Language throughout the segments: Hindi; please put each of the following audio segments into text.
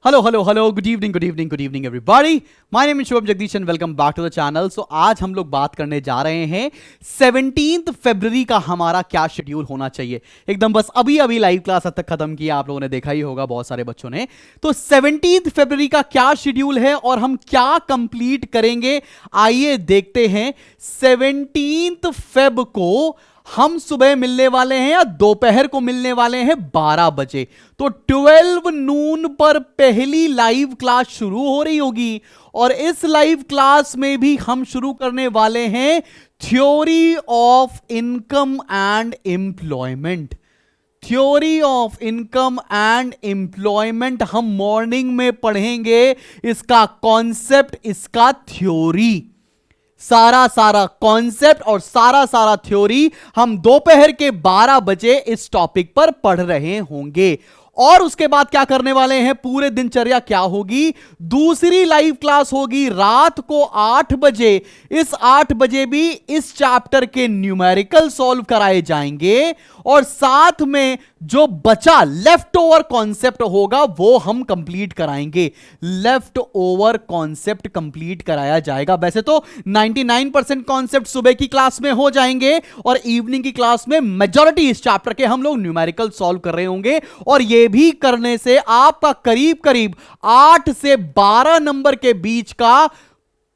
Hello hello hello good evening everybody. My name is Shubham Jagdish and welcome back to the channel. So आज हम लोग बात करने जा रहे हैं 17 फरवरी का हमारा क्या शेड्यूल होना चाहिए। एकदम बस अभी अभी लाइव क्लास अब तक खत्म किया, आप लोगों ने देखा ही होगा बहुत सारे बच्चों ने। तो 17 फरवरी का क्या शेड्यूल है और हम क्या कंप्लीट करेंगे, आइए देखते हैं। 17 फेब को हम सुबह मिलने वाले हैं या दोपहर को मिलने वाले हैं 12 बजे। तो 12 नून पर पहली लाइव क्लास शुरू हो रही होगी और इस लाइव क्लास में भी हम शुरू करने वाले हैं theory of income and employment. Theory of income and employment हम मॉर्निंग में पढ़ेंगे। इसका कॉन्सेप्ट, इसका थ्योरी, सारा कॉन्सेप्ट और सारा थ्योरी हम दोपहर के 12 बजे इस टॉपिक पर पढ़ रहे होंगे। और उसके बाद क्या करने वाले हैं, पूरे दिनचर्या क्या होगी, दूसरी लाइव क्लास होगी रात को 8 बजे। इस 8 बजे भी इस चैप्टर के न्यूमेरिकल सॉल्व कराए जाएंगे और साथ में जो बचा लेफ्ट ओवर कॉन्सेप्ट होगा वो हम कंप्लीट कराएंगे। लेफ्ट ओवर कॉन्सेप्ट कंप्लीट कराया जाएगा। वैसे तो 99% कॉन्सेप्ट सुबह की क्लास में हो जाएंगे और इवनिंग की क्लास में मेजॉरिटी इस चैप्टर के हम लोग न्यूमेरिकल सॉल्व कर रहे होंगे। और ये भी करने से आपका करीब करीब 8 से 12 नंबर के बीच का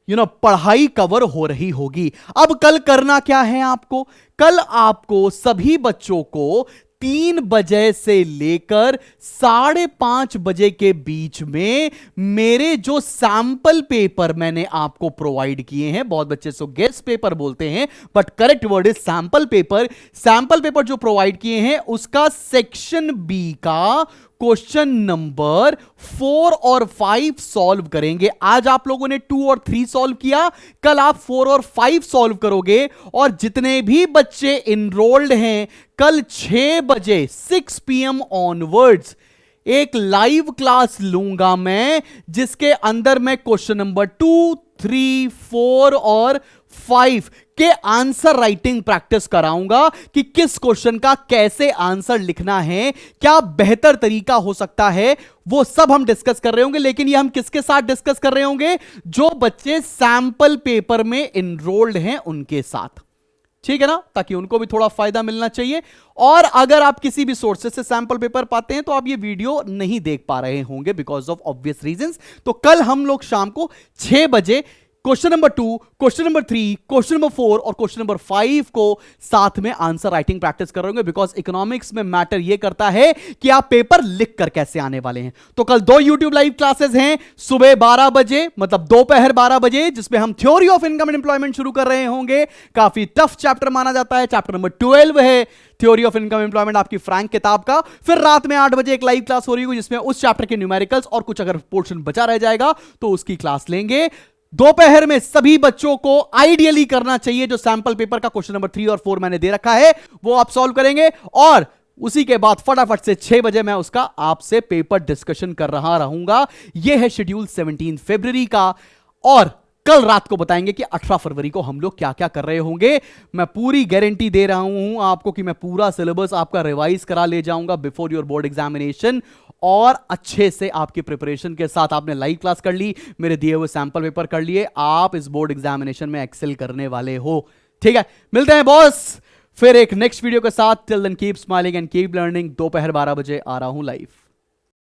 पढ़ाई कवर हो रही होगी। अब कल करना क्या है आपको, कल आपको सभी बच्चों को 3 बजे से लेकर 5:30 बजे के बीच में मेरे जो सैंपल पेपर मैंने आपको प्रोवाइड किए हैं, बहुत बच्चे सो गेस्ट पेपर बोलते हैं but correct word is sample paper. Sample paper जो प्रोवाइड किए हैं उसका सेक्शन बी का क्वेश्चन नंबर 4 और 5 सॉल्व करेंगे। आज आप लोगों ने 2 और 3 सॉल्व किया, कल आप 4 और 5 सॉल्व करोगे। और जितने भी बच्चे इनरोल्ड हैं, कल 6 बजे 6 PM ऑनवर्ड्स एक लाइव क्लास लूंगा मैं, जिसके अंदर मैं क्वेश्चन नंबर 2, 3, 4 और 5 के आंसर राइटिंग प्रैक्टिस कराऊंगा कि किस क्वेश्चन का कैसे आंसर लिखना है, क्या बेहतर तरीका हो सकता है, वो सब हम डिस्कस कर रहे होंगे। लेकिन ये हम किसके साथ डिस्कस कर रहे होंगे, जो बच्चे सैंपल पेपर में इनरोल्ड हैं उनके साथ, ठीक है ना, ताकि उनको भी थोड़ा फायदा मिलना चाहिए। और अगर आप किसी भी सोर्सेस से सैंपल पेपर पाते हैं तो आप ये वीडियो नहीं देख पा रहे होंगे बिकॉज ऑफ ऑब्वियस रीजंस। तो कल हम लोग शाम को 6 बजे question number 2, question number 3, question number 4 और क्वेश्चन नंबर 5 को साथ में आंसर राइटिंग प्रैक्टिस कर रहे होंगे। बिकॉज इकोनॉमिक्स में मैटर यह करता है कि आप पेपर लिख कर कैसे आने वाले हैं। तो कल 2 यूट्यूब लाइव क्लासेस हैं, सुबह 12 बजे मतलब दोपहर 12 बजे, जिसमें हम theory of income and employment शुरू कर रहे होंगे। काफी टफ चैप्टर माना जाता है, चैप्टर नंबर 12 है थ्योरी ऑफ इनकम एम्प्लॉयमेंट आपकी फ्रैंक किताब का। फिर रात में 8 बजे एक लाइव क्लास हो रही होगी जिसमें उस चैप्टर के न्यूमेरिकल्स और कुछ अगर पोर्शन बचा रह जाएगा तो उसकी क्लास लेंगे। दोपहर में सभी बच्चों को आइडियली करना चाहिए जो सैंपल पेपर का क्वेश्चन नंबर 3 और 4 मैंने दे रखा है वो आप सॉल्व करेंगे। और उसी के बाद फटाफट से 6 बजे मैं उसका आपसे पेपर डिस्कशन कर रहा रहूंगा। यह है शेड्यूल 17 फरवरी का। और कल रात को बताएंगे कि 18 फरवरी को हम लोग क्या क्या कर रहे होंगे। मैं पूरी गारंटी दे रहा हूं आपको कि मैं पूरा सिलेबस आपका रिवाइज करा ले जाऊंगा बिफोर योर बोर्ड एग्जामिनेशन। और अच्छे से आपकी प्रिपरेशन के साथ आपने लाइव क्लास कर ली, मेरे दिए हुए सैंपल पेपर कर लिए, आप इस बोर्ड एग्जामिनेशन में एक्सेल करने वाले हो। ठीक है, मिलते हैं बॉस फिर एक नेक्स्ट वीडियो के साथ। Till then keep smiling and keep learning. दोपहर 12 बजे आ रहा हूं लाइव।